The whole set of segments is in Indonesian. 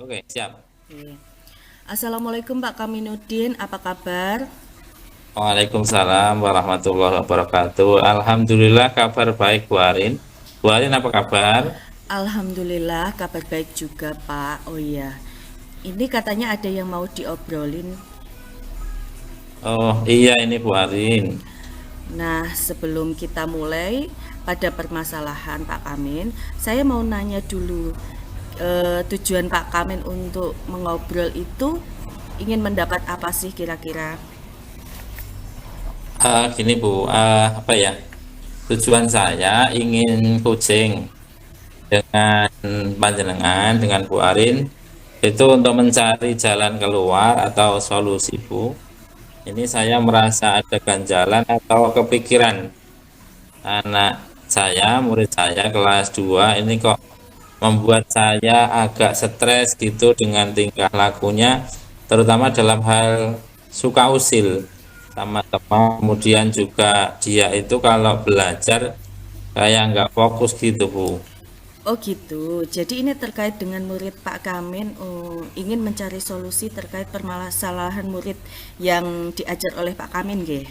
Oke, siap. Oke. Assalamualaikum Pak Kaminuddin, apa kabar? Waalaikumsalam warahmatullahi wabarakatuh. Alhamdulillah kabar baik Bu Arin. Bu Arin apa kabar? Alhamdulillah kabar baik juga Pak. Oh iya, ini katanya ada yang mau diobrolin. Oh iya ini Bu Arin. Nah, sebelum kita mulai pada permasalahan Pak Kamin, saya mau nanya dulu, tujuan Pak Kamin untuk mengobrol itu ingin mendapat apa sih kira-kira? Gini Bu, apa ya? Tujuan saya ingin coaching dengan panjenengan, dengan Bu Arin, itu untuk mencari jalan keluar atau solusi Bu. Ini saya merasa ada ganjalan atau kepikiran anak saya, murid saya kelas 2 ini kok membuat saya agak stres gitu dengan tingkah lakunya, terutama dalam hal suka usil sama teman. Kemudian juga dia itu kalau belajar kayak nggak fokus gitu Bu. Oh gitu, jadi ini terkait dengan murid Pak Kamin, ingin mencari solusi terkait permasalahan murid yang diajar oleh Pak Kamin, nggih?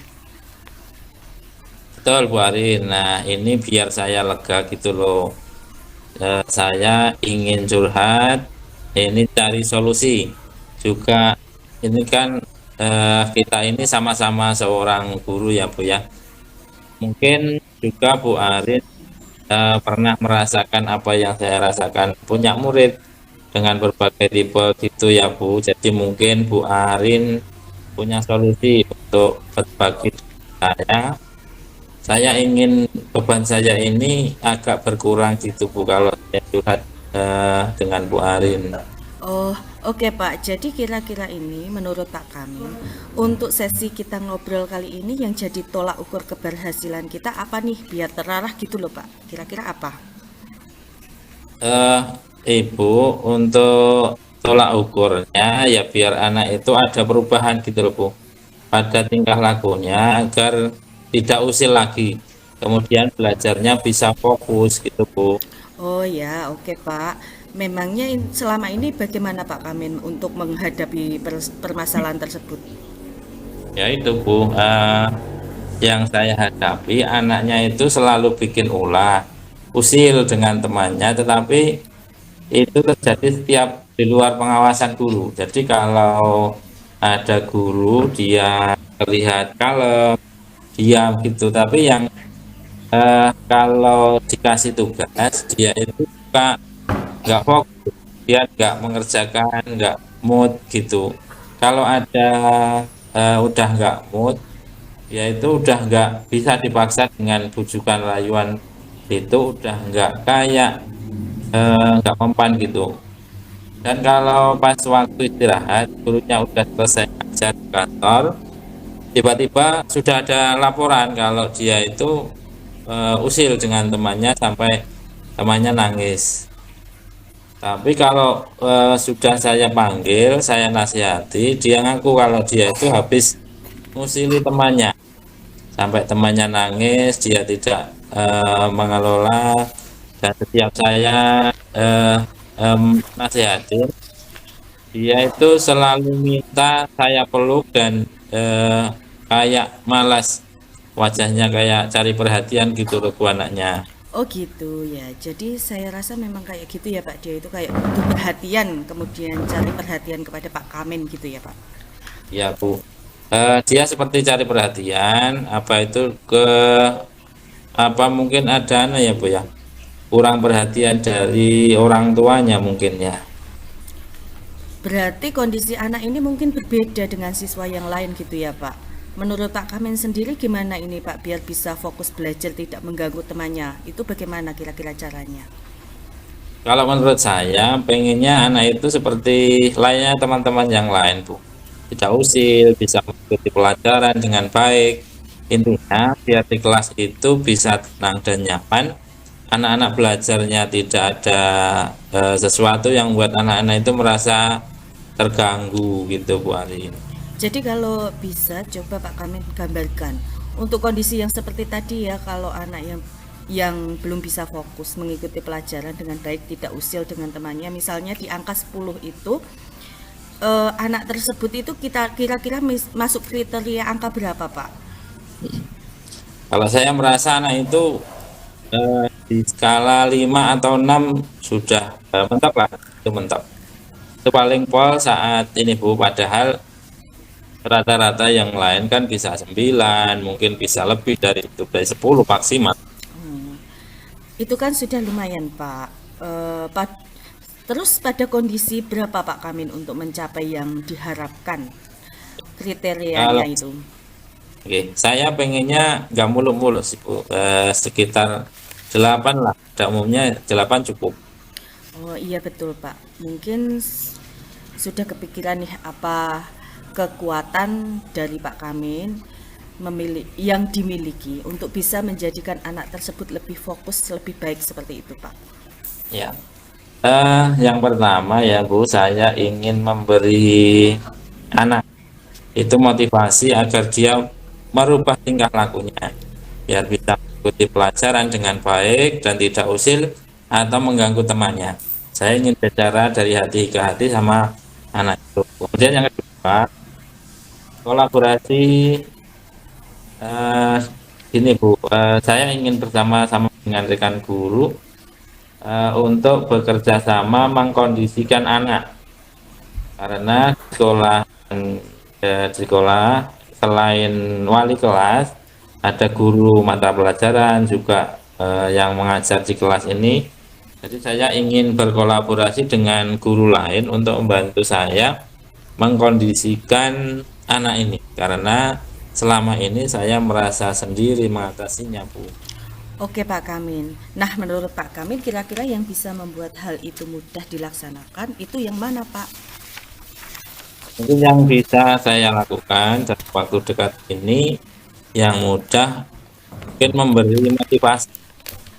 Betul Bu Arin. Nah ini biar saya lega gitu loh. Saya ingin curhat, ini cari solusi juga. Ini kan kita ini sama-sama seorang guru ya Bu ya. Mungkin juga Bu Arin pernah merasakan apa yang saya rasakan, punya murid dengan berbagai tipe gitu ya Bu. Jadi mungkin Bu Arin punya solusi untuk berbagi dengan saya. Saya ingin beban saya ini agak berkurang gitu Bu kalau saya curhat dengan Bu Arin. Oh, oke Pak. Jadi kira-kira ini menurut Pak Kamin, untuk sesi kita ngobrol kali ini yang jadi tolak ukur keberhasilan kita apa nih? Biar terarah gitu loh Pak. Kira-kira apa? eh Ibu, untuk tolak ukurnya ya biar anak itu ada perubahan gitu loh Bu pada tingkah lakunya agar tidak usil lagi, kemudian belajarnya bisa fokus gitu Bu. Oh ya, oke Pak. Memangnya selama ini bagaimana Pak Kamin untuk menghadapi permasalahan tersebut? Ya itu Bu, yang saya hadapi anaknya itu selalu bikin ulah, usil dengan temannya, tetapi itu terjadi setiap di luar pengawasan guru. Jadi kalau ada guru dia terlihat kalem, diam gitu, tapi yang kalau dikasih tugas dia itu suka nggak fokus, dia nggak mengerjakan, nggak mood gitu. Kalau ada udah nggak mood, ya itu udah nggak bisa dipaksa dengan bujukan rayuan, itu udah nggak kayak nggak mempan gitu. Dan kalau pas waktu istirahat, gurunya udah selesai ngajar di kantor, tiba-tiba sudah ada laporan kalau dia itu usil dengan temannya sampai temannya nangis. Tapi kalau sudah saya panggil, saya nasihati, dia ngaku kalau dia itu habis ngusili temannya. Sampai temannya nangis, dia tidak mengelola, dan setiap saya eh, nasihatin, dia itu selalu minta saya peluk dan eh, kayak malas, wajahnya kayak cari perhatian gitu loh bu anaknya. Oh gitu ya. Jadi saya rasa memang kayak gitu ya Pak. Dia itu kayak butuh perhatian, kemudian cari perhatian kepada Pak Kamin gitu ya Pak. Ya bu. Dia seperti cari perhatian, apa itu ke apa mungkin ada ya bu ya, kurang perhatian dari orang tuanya mungkin ya. Berarti kondisi anak ini mungkin berbeda dengan siswa yang lain gitu ya Pak. Menurut Pak Kamin sendiri gimana ini Pak biar bisa fokus belajar tidak mengganggu temannya? Itu bagaimana kira-kira caranya? Kalau menurut saya, pengennya anak itu seperti layaknya teman-teman yang lain, Bu. Tidak usil, bisa mengikuti pelajaran dengan baik. Intinya, biar di kelas itu bisa tenang dan nyaman. Anak-anak belajarnya tidak ada sesuatu yang membuat anak-anak itu merasa terganggu gitu, Bu Arin. Jadi kalau bisa coba Pak Kamin gambarkan untuk kondisi yang seperti tadi ya kalau anak yang yang belum bisa fokus mengikuti pelajaran dengan baik, tidak usil dengan temannya. Misalnya di angka 10 itu, anak tersebut itu kita kira-kira masuk kriteria angka berapa, Pak? Kalau saya merasa anak itu di skala 5 atau 6 sudah mentok lah, itu mentok. Itu paling pol saat ini Bu, padahal rata-rata yang lain kan bisa 9, mungkin bisa lebih dari itu, dari 10 maksimal. Itu kan sudah lumayan, Pak. Terus pada kondisi berapa Pak Kamin untuk mencapai yang diharapkan kriterianya Kalau itu? Oke, saya pengennya nggak muluk-muluk sih Bu, sekitar 8 lah, pada umumnya 8 cukup. Oh iya betul Pak. Mungkin sudah kepikiran nih apa kekuatan dari Pak Kamin yang dimiliki untuk bisa menjadikan anak tersebut lebih fokus, lebih baik seperti itu Pak. Ya, yang pertama ya Bu, saya ingin memberi anak itu motivasi agar dia merubah tingkah lakunya, biar bisa mengikuti pelajaran dengan baik dan tidak usil atau mengganggu temannya. Saya ingin bicara dari hati ke hati sama anak itu. Kemudian yang kedua, kolaborasi eh, ini Bu, saya ingin bersama-sama dengan rekan guru untuk bekerja sama mengkondisikan anak, karena di sekolah selain wali kelas ada guru mata pelajaran juga yang mengajar di kelas ini. Jadi saya ingin berkolaborasi dengan guru lain untuk membantu saya mengkondisikan anak ini, karena selama ini saya merasa sendiri mengatasinya Bu. Oke Pak Kamin. Nah menurut Pak Kamin kira-kira yang bisa membuat hal itu mudah dilaksanakan itu yang mana Pak? Mungkin yang bisa saya lakukan dalam waktu dekat ini yang mudah, mungkin memberi motivasi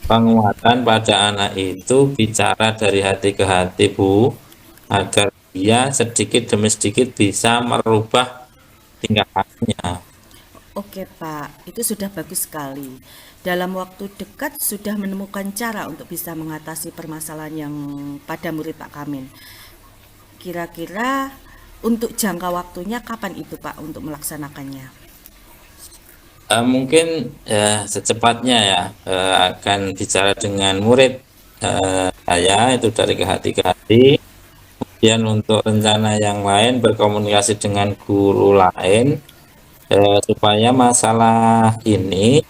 penguatan pada anak itu, bicara dari hati ke hati Bu, agar dia sedikit demi sedikit bisa merubah tingkah lakunya. Oke Pak, itu sudah bagus sekali. Dalam waktu dekat sudah menemukan cara untuk bisa mengatasi permasalahan yang pada murid Pak Kamin. Kira-kira untuk jangka waktunya kapan itu Pak untuk melaksanakannya? Mungkin secepatnya ya, akan bicara dengan murid saya itu dari ke hati ke hati. Kemudian untuk rencana yang lain berkomunikasi dengan guru lain supaya masalah ini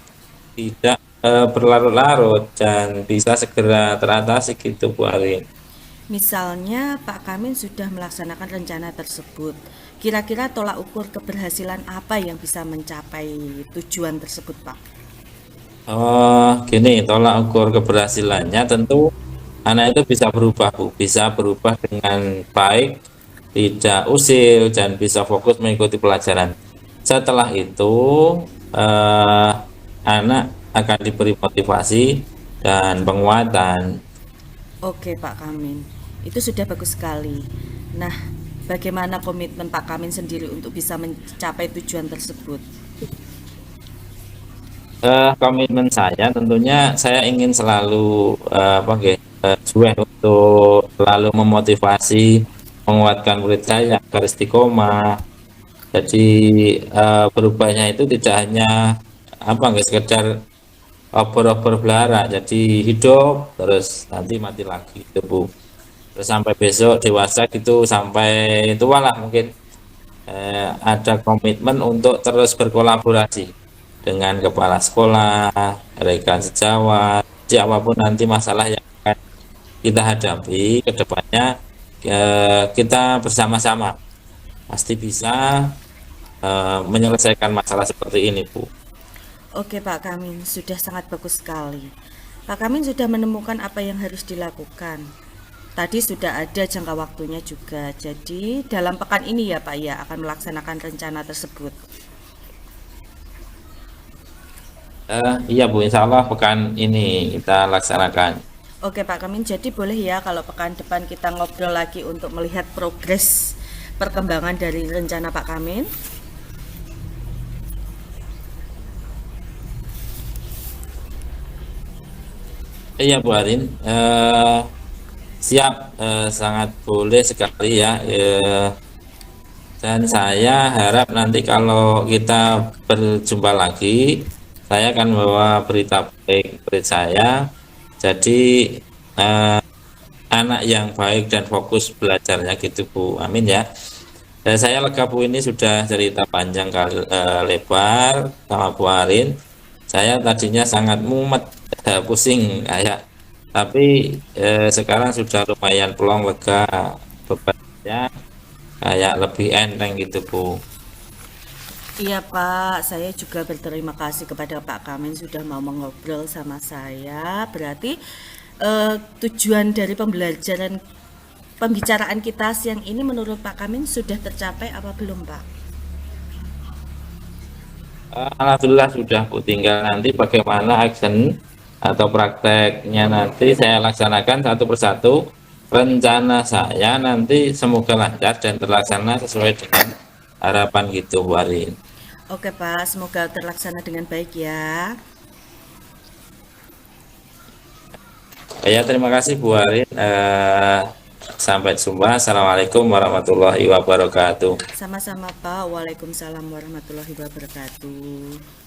tidak berlarut-larut dan bisa segera teratasi gitu Bu Arin. Misalnya Pak Kamin sudah melaksanakan rencana tersebut. Kira-kira tolak ukur keberhasilan apa yang bisa mencapai tujuan tersebut Pak? Oh, gini, tolak ukur keberhasilannya tentu anak itu bisa berubah, Bu. Bisa berubah dengan baik, tidak usil, dan bisa fokus mengikuti pelajaran. Setelah itu, eh, anak akan diberi motivasi dan penguatan. Oke Pak Kamin, itu sudah bagus sekali. Nah, bagaimana komitmen Pak Kamin sendiri untuk bisa mencapai tujuan tersebut? Komitmen saya tentunya saya ingin selalu apa nggih, jueh untuk selalu memotivasi, menguatkan murid saya agar istiqomah. Jadi berubahnya itu tidak hanya apa nggak sekedar obor-obor belaka, jadi hidup terus nanti mati lagi itu Bu. Terus sampai besok dewasa gitu, sampai tua lah mungkin, ada komitmen untuk terus berkolaborasi dengan kepala sekolah, rekan sejawat, siapapun nanti masalah yang akan kita hadapi ke depannya, kita bersama-sama pasti bisa menyelesaikan masalah seperti ini Bu. Oke Pak Kamin, sudah sangat bagus sekali. Pak Kamin sudah menemukan apa yang harus dilakukan. Tadi sudah ada jangka waktunya juga. Jadi dalam pekan ini ya Pak ya akan melaksanakan rencana tersebut. Iya Bu, insya Allah pekan ini kita laksanakan. Oke Pak Kamin, jadi boleh ya kalau pekan depan kita ngobrol lagi untuk melihat progres perkembangan dari rencana Pak Kamin. Iya Bu Arin, siap, sangat boleh sekali ya. Dan saya harap nanti kalau kita berjumpa lagi, saya akan bawa berita baik buat saya. Jadi eh, anak yang baik dan fokus belajarnya gitu Bu. Amin ya. Dan saya lega Bu, ini sudah cerita panjang kali lebar sama Bu Arin. Saya tadinya sangat mumet, pusing kayak, tapi sekarang sudah lumayan plong, lega, bebannya kayak lebih enteng gitu Bu. Iya Pak, saya juga berterima kasih kepada Pak Kamin sudah mau mengobrol sama saya. Berarti tujuan dari pembicaraan kita siang ini menurut Pak Kamin sudah tercapai apa belum Pak? Alhamdulillah sudah Bu, tinggal nanti bagaimana action atau prakteknya nanti saya laksanakan satu persatu. Rencana saya nanti semoga lancar dan terlaksana sesuai dengan harapan gitu Bu Arin. Oke Pak, semoga terlaksana dengan baik ya. Ya, terima kasih Bu Arin. Sampai jumpa. Assalamualaikum warahmatullahi wabarakatuh. Sama-sama Pak, Waalaikumsalam warahmatullahi wabarakatuh.